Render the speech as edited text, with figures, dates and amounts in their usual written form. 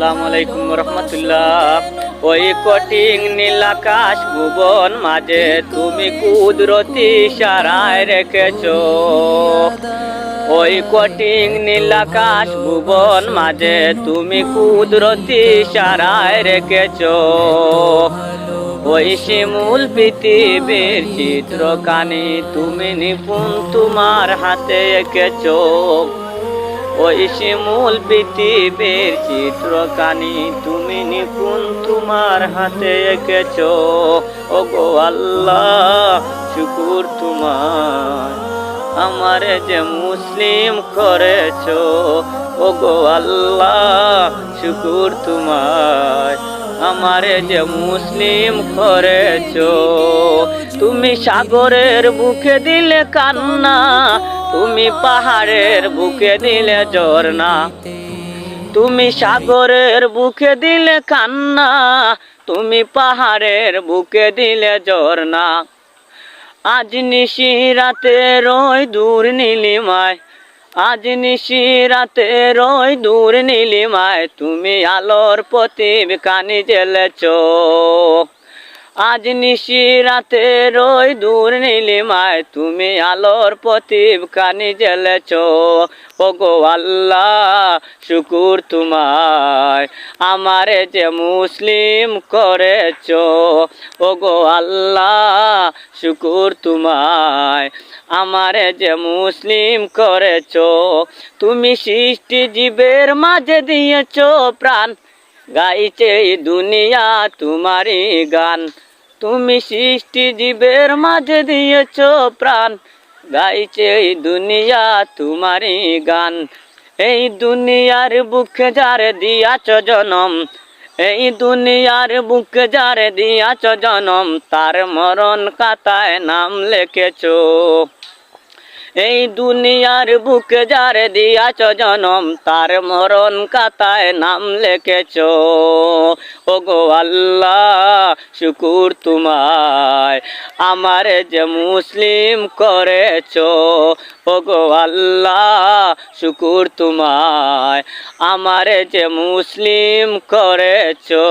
আসসালামু আলাইকুম রহমতুল্লাহ। ওই কঠিন নীল আকাশ ভুবন মাঝে তুমি কুদরতি ইশারায় রেখেছো। ওই কঠিন নীল আকাশ ভুবন মাঝে তুমি কুদরতি ইশারায় রেখেছো। ওই শিমুল পৃথিবীর চিত্রখানি তুমি নিপুণ তোমার হাতে এঁকেছো। ওই শিমুল পৃথিবীর চিত্রখানি তুমি নিপুণ তোমার হাতে এঁকেছো। ওগো আল্লাহ শুকুর তোমার, আমারে যে মুসলিম করেছো। ওগো আল্লাহ শুকুর তোমার, আমারে যে মুসলিম করেছো। তুমি সাগরের বুকে দিলে কান্না, তুমি পাহাড়ের বুকে দিলে ঝর্ণা। তুমি সাগরের বুকে দিলে কান্না, তুমি পাহাড়ের বুকে দিলে ঝর্ণা। আজ নিশি রাতে রই দূর নীলিমায়, আজ নিশি রাতে রই দূর নীলিমায়, তুমি আলোর প্রদীপ কানি জ্বেলেছো। আজ নিশি রাতে রই দূর নীলিমায়, তুমি আলোর প্রদীপ কানি জ্বেলেছো। ওগো আল্লাহ শুকুর তোমায়, আমারে যে মুসলিম করেছো। ওগো আল্লাহ শুকুর তোমায়, আমারে যে মুসলিম করেছো। তুমি সৃষ্টি জীবের মাঝে দিয়েছো প্রাণ, গাইছে দুনিয়া তোমারই গান। তুমি সৃষ্টি জীবের মাঝে দিয়েছো প্রাণ, গাইছে দুনিয়া তোমারই গান। এই দুনিয়ার বুকে যারে দিয়াছ জনম, এই দুনিয়ার বুকে যারে দিয়াছ জনম, তার মরণ খাতায় নাম লিখেছো। এই দুনিয়ার বুকে যারে দিয়াছ জনম, তার মরণ খাতায় নাম লিখেছো। ওগো আল্লাহ শুকুর তোমায়, আমারে যে মুসলিম করেছো। ওগো আল্লাহ শুকুর তোমায়, আমারে যে মুসলিম করেছো।